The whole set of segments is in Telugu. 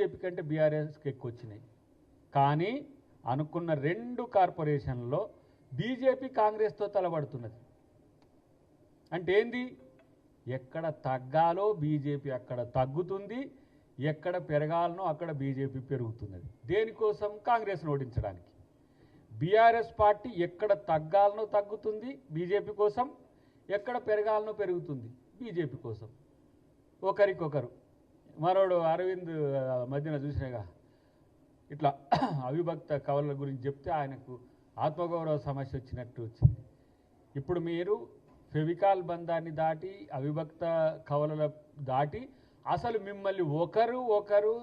బీజేపీ కంటే బీఆర్ఎస్కి ఎక్కువ వచ్చినాయి. కానీ అనుకున్న 2 కార్పొరేషన్లలో బీజేపీ కాంగ్రెస్తో తలబడుతున్నది. అంటే ఏంది? ఎక్కడ తగ్గాలో బీజేపీ అక్కడ తగ్గుతుంది, ఎక్కడ పెరగాలనో అక్కడ బీజేపీ పెరుగుతున్నది. దేనికోసం? కాంగ్రెస్ను ఓడించడానికి. బీఆర్ఎస్ పార్టీ ఎక్కడ తగ్గాలనో తగ్గుతుంది బీజేపీ కోసం, ఎక్కడ పెరగాలనో పెరుగుతుంది బీజేపీ కోసం. ఒకరికొకరు. మరోడు అరవింద్ మధ్యన చూసినాగా ఇట్లా అవిభక్త కవలల గురించి చెప్తే ఆయనకు ఆత్మగౌరవ సమస్య వచ్చినట్టు వచ్చింది. ఇప్పుడు మీరు ఫెవికాల్ బంధాన్ని దాటి అవిభక్త కవలల దాటి అసలు మిమ్మల్ని ఒకరు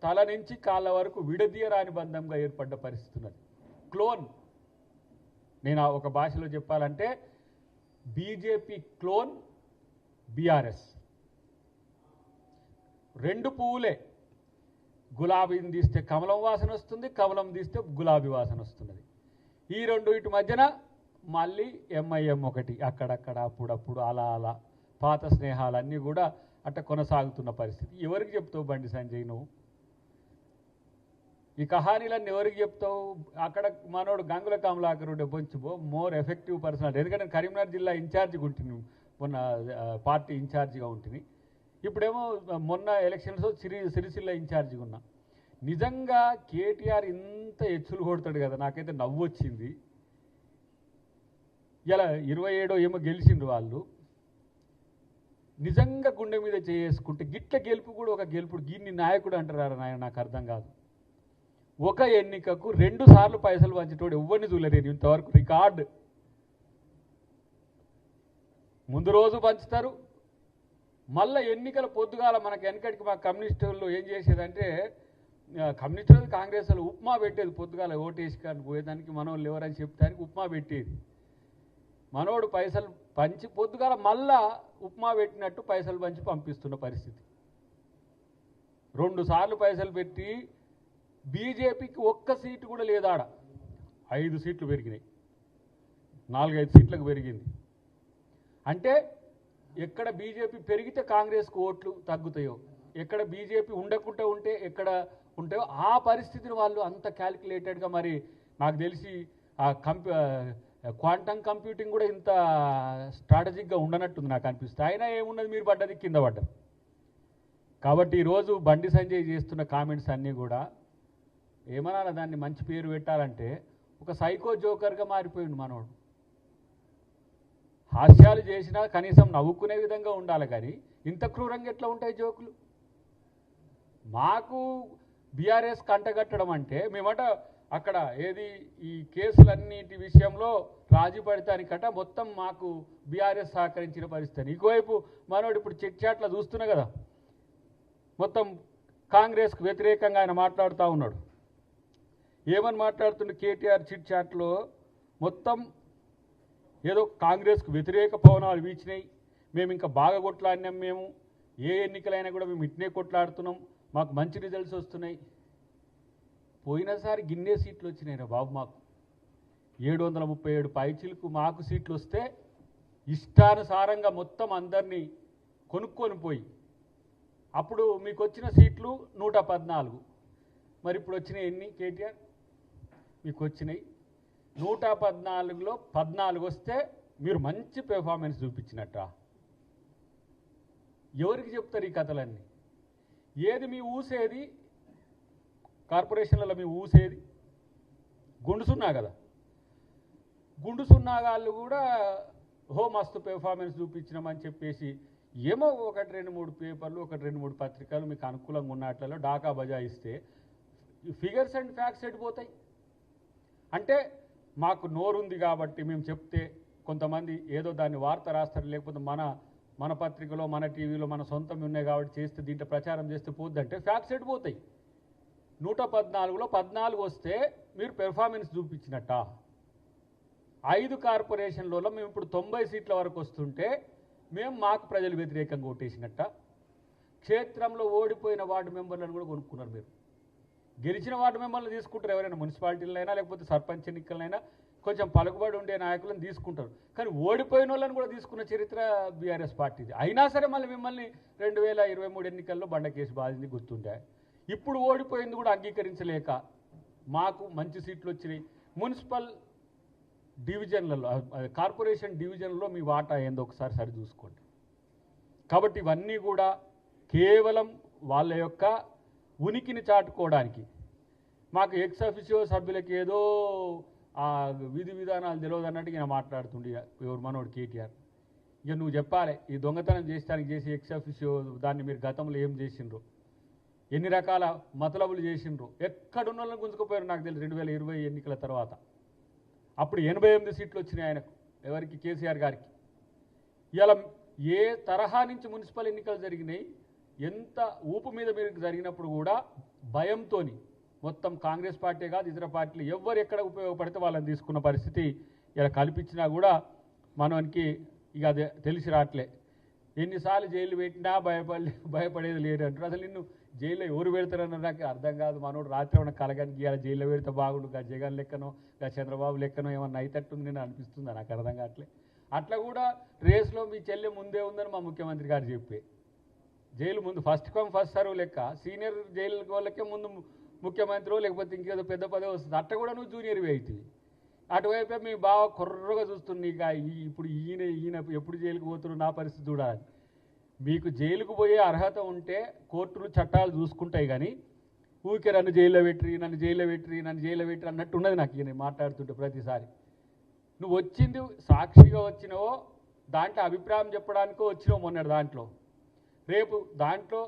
తల నుంచి కాళ్ళ వరకు విడదీయరాని బంధంగా ఏర్పడ్డ పరిస్థితి ఉన్నది. క్లోన్. నేను ఒక భాషలో చెప్పాలంటే బీజేపీ క్లోన్ బీఆర్ఎస్. 2 పువ్వులే. గులాబీని తీస్తే కమలం వాసన వస్తుంది, కమలం తీస్తే గులాబీ వాసన వస్తున్నది. ఈ 2 ఇటు మధ్యన మళ్ళీ ఎంఐఎం ఒకటి అక్కడక్కడ అప్పుడప్పుడు అలా పాత స్నేహాలన్నీ కూడా అట్ట కొనసాగుతున్న పరిస్థితి. ఎవరికి చెప్తావు బండి సంజయ్ నువ్వు? ఈ కహానీలన్నీ ఎవరికి చెప్తావు? అక్కడ మనోడు గంగుల కమలాకరుడు కొంచెం మోర్ ఎఫెక్టివ్ పర్సనాలిటీ. ఎందుకంటే కరీంనగర్ జిల్లా ఇన్ఛార్జిగా ఉంటుంది, మొన్న పార్టీ ఇన్ఛార్జిగా ఉంటుంది. ఇప్పుడేమో మొన్న ఎలక్షన్స్ సిరిసిల్ల ఇన్ఛార్జిగా ఉన్నా. నిజంగా కేటీఆర్ ఇంత ఎచ్చులు కొడతాడు కదా, నాకైతే నవ్వు వచ్చింది. ఇలా 27 ఏమో గెలిచిండ్రు వాళ్ళు. నిజంగా గుండె మీద చేసుకుంటే గిట్ల గెలుపు కూడా ఒక గెలుపుడు. గిన్ని నాయకుడు అంటారా నాయన? నాకు అర్థం కాదు. ఒక ఎన్నికకు 2 సార్లు పైసలు పంచేటోడు ఎవరిని చూడలేరు ఇంతవరకు. రికార్డు. ముందు రోజు పంచుతారు, మళ్ళీ ఎన్నికల పొద్దుగాల మనకి వెనకటికి మా కమ్యూనిస్టులు ఏం చేసేదంటే, కమ్యూనిస్టులు కాంగ్రెస్ వాళ్ళు ఉప్మా పెట్టేది పొద్దుగాల ఓటేసి కానీ పోయేదానికి. మనోళ్ళు ఎవరని చెప్తానికి ఉప్మా పెట్టేది. మనోడు పైసలు పంచి పొద్దుగాల మళ్ళా ఉప్మా పెట్టినట్టు పైసలు పంచి పంపిస్తున్న పరిస్థితి. 2 సార్లు పైసలు పెట్టి బీజేపీకి ఒక్క సీటు కూడా లేదాడ. 5 సీట్లు పెరిగినాయి, 4-5 సీట్లకు పెరిగింది. అంటే ఎక్కడ బీజేపీ పెరిగితే కాంగ్రెస్కు ఓట్లు తగ్గుతాయో, ఎక్కడ బీజేపీ ఉండకుండా ఉంటే ఎక్కడ ఉంటాయో ఆ పరిస్థితిని వాళ్ళు అంత క్యాలిక్యులేటెడ్గా. మరి నాకు తెలిసి ఆ క్వాంటమ్ కంప్యూటింగ్ కూడా ఇంత స్ట్రాటజిక్గా ఉండనట్టుంది నాకు అనిపిస్తుంది. అయినా ఏమున్నది, మీరు పడ్డది కింద పడ్డారు. కాబట్టి ఈరోజు బండి సంజయ్ చేస్తున్న కామెంట్స్ అన్నీ కూడా ఏమన్నా దాన్ని మంచి పేరు పెట్టాలంటే ఒక సైకో జోకర్గా మారిపోయింది మనోడు. హాస్యాలు చేసినా కనీసం నవ్వుకునే విధంగా ఉండాలి, కానీ ఇంత క్రూరంగా ఎట్లా ఉంటాయి జోకులు? మాకు బీఆర్ఎస్ కంటగట్టడం అంటే మేమట అక్కడ ఏది ఈ కేసులన్నిటి విషయంలో రాజీ పడతానికట మొత్తం మాకు బీఆర్ఎస్ సహకరించిన పరిస్థితి. ఇంకోవైపు మనోడు ఇప్పుడు చిట్చాట్ల చూస్తున్నా కదా, మొత్తం కాంగ్రెస్కు వ్యతిరేకంగా ఆయన మాట్లాడుతూ ఉన్నాడు. ఏమని మాట్లాడుతుండే? కేటీఆర్ చిట్చాట్లో మొత్తం ఏదో కాంగ్రెస్కు వ్యతిరేక పవనాలు వీచినాయి, మేము ఇంకా బాగా కొట్లాడినాం, మేము ఏ ఎన్నికలైనా కూడా మేము ఇట్నే కొట్లాడుతున్నాం, మాకు మంచి రిజల్ట్స్ వస్తున్నాయి. పోయినసారి గిన్నే సీట్లు వచ్చినాయి బాబు, మాకు 737 పైచిలకు మాకు సీట్లు వస్తే ఇష్టానుసారంగా మొత్తం అందరినీ కొనుక్కొని పోయి అప్పుడు మీకు వచ్చిన సీట్లు 114. మరి ఇప్పుడు వచ్చినాయి ఎన్ని? కేటీఆర్ మీకు వచ్చినాయి 114లో 14 వస్తే మీరు మంచి పెర్ఫార్మెన్స్ చూపించినట్ట. ఎవరికి చెప్తారు ఈ కథలన్నీ? ఏది మీ ఊసేది? కార్పొరేషన్లలో మీ ఊసేది గుండు సున్నా కదా. గుండు సున్నా వాళ్ళు కూడా మస్తు పెర్ఫార్మెన్స్ చూపించినామని చెప్పేసి ఏమో 1-2-3 పేపర్లు, 1-2-3 పత్రికలు మీకు అనుకూలంగా ఉన్నట్లలో డాకా బజాయిస్తే ఫిగర్స్ అండ్ ఫ్యాక్ట్స్ ఎడిపోతాయి. అంటే మాకు నోరుంది కాబట్టి మేము చెప్తే కొంతమంది ఏదో దాన్ని వార్త రాస్తారు, లేకపోతే మన పత్రికలో మన టీవీలో మన సొంతం ఉన్నాయి కాబట్టి చేస్తే దీంట్లో ప్రచారం చేస్తే పోద్దంటే ఫ్యాక్ట్స్ ఎడిపోతాయి. 114లో 14 వస్తే మీరు పెర్ఫార్మెన్స్ చూపించినట్ట. 5 కార్పొరేషన్లలో మేము ఇప్పుడు 90 సీట్ల వరకు వస్తుంటే మేము మాకు ప్రజలు వ్యతిరేకంగా ఓటేసినట్ట. క్షేత్రంలో ఓడిపోయిన వార్డు మెంబర్లను కూడా కొనుక్కున్నారు మీరు. గెలిచిన వార్డు మెంబర్లు తీసుకుంటారు ఎవరైనా, మున్సిపాలిటీలైనా లేకపోతే సర్పంచ్ ఎన్నికలైనా కొంచెం పలుకుబడి ఉండే నాయకులను తీసుకుంటారు. కానీ ఓడిపోయిన వాళ్ళని కూడా తీసుకున్న చరిత్ర బీఆర్ఎస్ పార్టీది. అయినా సరే మళ్ళీ మిమ్మల్ని 2023 ఎన్నికల్లో బండ కేసు బాధింది గుర్తుండే. ఇప్పుడు ఓడిపోయింది కూడా అంగీకరించలేక మాకు మంచి సీట్లు వచ్చినాయి. మున్సిపల్ డివిజన్లలో కార్పొరేషన్ డివిజన్లో మీ వాటా ఏందో ఒకసారి సరి చూసుకోండి. కాబట్టి ఇవన్నీ కూడా కేవలం వాళ్ళ యొక్క ఉనికిని చాటుకోవడానికి, మాకు ఎక్స్ అఫిషియో సభ్యులకి ఏదో ఆ విధి విధానాలు తెలియదు అన్నట్టు ఈయన మాట్లాడుతుండే ఎవరు మనోడు కేటీఆర్. ఇక నువ్వు చెప్పాలి ఈ దొంగతనం చేసడానికి చేసి ఎక్స్ అఫిషియో దాన్ని మీరు గతంలో ఏం చేసిండ్రు, ఎన్ని రకాల మతలబులు చేసిండ్రు, ఎక్కడున్న వాళ్ళని గుంజుకుపోయారు నాకు తెలియదు 2020 ఎన్నికల తర్వాత. అప్పుడు 88 సీట్లు వచ్చినాయి ఆయనకు, ఎవరికి, కేసీఆర్ గారికి. ఇలా ఏ తరహా నుంచి మున్సిపల్ ఎన్నికలు జరిగినాయి, ఎంత ఊపు మీద మీరు జరిగినప్పుడు కూడా భయంతో మొత్తం కాంగ్రెస్ పార్టీ కాదు ఇతర పార్టీలు ఎవరు ఎక్కడ ఉపయోగపడితే వాళ్ళని తీసుకున్న పరిస్థితి ఇలా కల్పించినా కూడా మనకి ఇక అదే తెలిసి రావట్లే. ఎన్నిసార్లు జైలు పెట్టినా భయపడేది లేరు అంటారు. అసలు నిన్ను జైల్లో ఎవరు పెడతారన్న నాకు అర్థం కాదు. మనోడు రాత్రి ఏమన్నా కలగానికి ఇలా జైల్లో పెడితే బాగుండు, గా జగన్ లెక్కనో గా చంద్రబాబు లెక్కనో ఏమన్నా అయితట్టుంది నేను అనిపిస్తుందా, నాకు అర్థం కావట్లే. అట్లా కూడా రేస్లో మీ చెల్లె ముందే ఉందని మా ముఖ్యమంత్రి గారు చెప్పే, జైలు ముందు ఫస్ట్ కమ్ ఫస్ట్ సర్వ్ లెక్క సీనియర్ జైలు వాళ్ళకే ముందు ముఖ్యమంత్రి లేకపోతే ఇంకేదో పెద్ద పదవి వస్తుంది. అట్లా కూడా నువ్వు జూనియర్వి అవుతుంది. అటువైపే మీ బాగా కుర్రగా చూస్తుంది. ఇక ఇప్పుడు ఈయన ఎప్పుడు జైలుకు పోతున్నారు నా పరిస్థితి చూడాలని. మీకు జైలుకు పోయే అర్హత ఉంటే కోర్టులు చట్టాలు చూసుకుంటాయి, కానీ ఊరికే నన్ను జైల్లో పెట్టిరి నన్ను జైల్లో పెట్టిరి నన్ను జైల్లో పెట్టిరి అన్నట్టు ఉన్నది నాకు ఈయన మాట్లాడుతుంటే ప్రతిసారి. నువ్వు వచ్చింది సాక్షిగా వచ్చినావో, దాంట్లో అభిప్రాయం చెప్పడానికో వచ్చినావు మొన్నటి దాంట్లో. రేపు దాంట్లో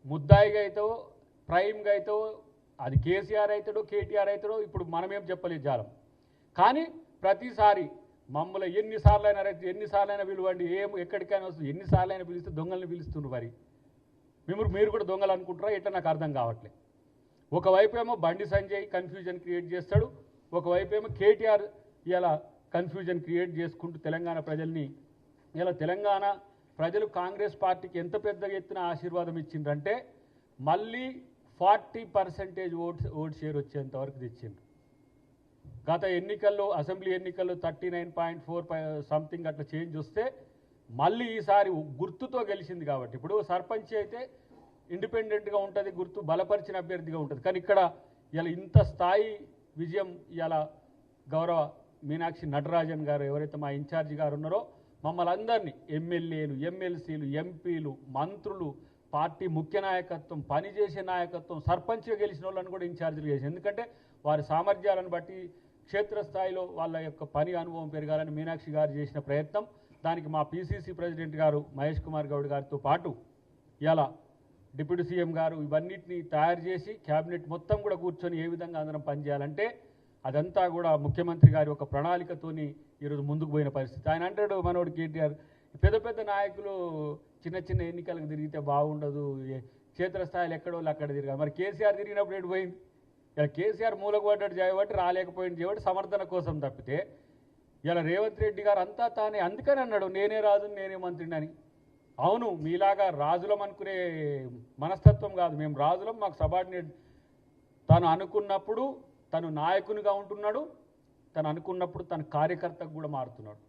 ముద్దాయిగా అవుతావో ప్రైమ్గా అవుతావో, అది కేసీఆర్ అవుతాడో కేటీఆర్ అవుతాడో ఇప్పుడు మనమేం చెప్పలేదు జాలం. కానీ ప్రతిసారి మమ్మల్ని ఎన్నిసార్లైనా పిలువండి, ఎక్కడికైనా వస్తుంది, ఎన్నిసార్లైనా పిలిస్తే దొంగల్ని పిలుస్తున్నారు. మరి మీరు కూడా దొంగలు అనుకుంటారా ఎట్లా నాకు అర్థం కావట్లేదు. ఒకవైపు ఏమో బండి సంజయ్ కన్ఫ్యూజన్ క్రియేట్ చేస్తాడు, ఒకవైపు ఏమో కేటీఆర్ ఇలా కన్ఫ్యూజన్ క్రియేట్ చేసుకుంటూ తెలంగాణ ప్రజల్ని, ఇలా తెలంగాణ ప్రజలు కాంగ్రెస్ పార్టీకి ఎంత పెద్ద ఎత్తున ఆశీర్వాదం ఇచ్చిండ్రంటే మళ్ళీ 40% ఓట్ షేర్ వచ్చేంతవరకు తెచ్చిండ్రు. గత ఎన్నికల్లో అసెంబ్లీ ఎన్నికల్లో 39.4 సంథింగ్ అట్లా చేంజ్ వస్తే మళ్ళీ ఈసారి గుర్తుతో గెలిచింది. కాబట్టి ఇప్పుడు సర్పంచ్ అయితే ఇండిపెండెంట్గా ఉంటుంది, గుర్తు బలపరిచిన అభ్యర్థిగా ఉంటుంది. కానీ ఇక్కడ ఇలా ఇంత స్థాయి విజయం ఇలా గౌరవ మీనాక్షి నటరాజన్ గారు ఎవరైతే మా ఇన్ఛార్జి గారు ఉన్నారో మమ్మల్ని అందరినీ ఎమ్మెల్యేలు ఎమ్మెల్సీలు ఎంపీలు మంత్రులు పార్టీ ముఖ్య నాయకత్వం పనిచేసే నాయకత్వం సర్పంచ్గా గెలిచిన వాళ్ళని కూడా ఇన్ఛార్జీలు చేసి, ఎందుకంటే వారి సామర్థ్యాలను బట్టి క్షేత్రస్థాయిలో వాళ్ళ యొక్క పని అనుభవం పెరగాలని మీనాక్షి గారు చేసిన ప్రయత్నం. దానికి మా పిసిసి ప్రెసిడెంట్ గారు మహేష్ కుమార్ గౌడ్ గారితో పాటు ఇలా డిప్యూటీ సీఎం గారు ఇవన్నిటిని తయారు చేసి క్యాబినెట్ మొత్తం కూడా కూర్చొని ఏ విధంగా అందరం పనిచేయాలంటే అదంతా కూడా ముఖ్యమంత్రి గారి ఒక ప్రణాళికతోని ఈరోజు ముందుకు పోయిన పరిస్థితి. ఆయన అంటాడు మనోడు కేటీఆర్, పెద్ద పెద్ద నాయకులు చిన్న చిన్న ఎన్నికలకు తిరిగితే బాగుండదు, క్షేత్రస్థాయిలో ఎక్కడో అక్కడ తిరగాలి. మరి కేసీఆర్ తిరిగినప్పుడు ఎటు పోయింది? ఇలా కేసీఆర్ మూలకు పడ్డాడు చేయబట్టి రాలేకపోయింది చేయబట్టి సమర్థన కోసం తప్పితే ఇలా రేవంత్ రెడ్డి గారు అంతా తానే అందుకని అన్నాడు నేనే రాజు నేనే మంత్రిని అని. అవును, మీలాగా రాజులం అనుకునే మనస్తత్వం కాదు, మేము రాజులం, మాకు సబార్డినేట్. తను అనుకున్నప్పుడు తను నాయకునిగా ఉంటున్నాడు, తను అనుకున్నప్పుడు తన కార్యకర్తకు కూడా మారుతున్నాడు.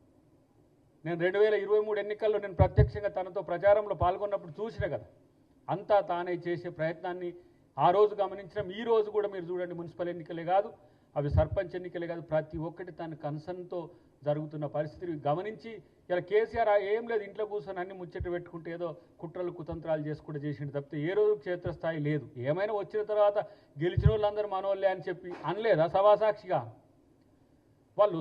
నేను 2023 ఎన్నికల్లో నేను ప్రత్యక్షంగా తనతో ప్రచారంలో పాల్గొన్నప్పుడు చూసిన కదా, అంతా తానే చేసే ప్రయత్నాన్ని ఆ రోజు గమనించడం. ఈ రోజు కూడా మీరు చూడండి, మున్సిపల్ ఎన్నికలే కాదు, అవి సర్పంచ్ ఎన్నికలే కాదు, ప్రతి ఒక్కటి తన కన్సర్న్తో జరుగుతున్న పరిస్థితిని గమనించి ఇలా కేసీఆర్ ఏం లేదు ఇంట్లో కూర్చొని అన్ని ముచ్చట పెట్టుకుంటే ఏదో కుట్రలు కుతంత్రాలు చేసుకుంటూ చేసిండు తప్పితే ఏ రోజు క్షేత్రస్థాయి లేదు. ఏమైనా వచ్చిన తర్వాత గెలిచిన వాళ్ళందరూ మనోళ్ళే అని చెప్పి అనలేదా సభాసాక్షిగా? వాళ్ళు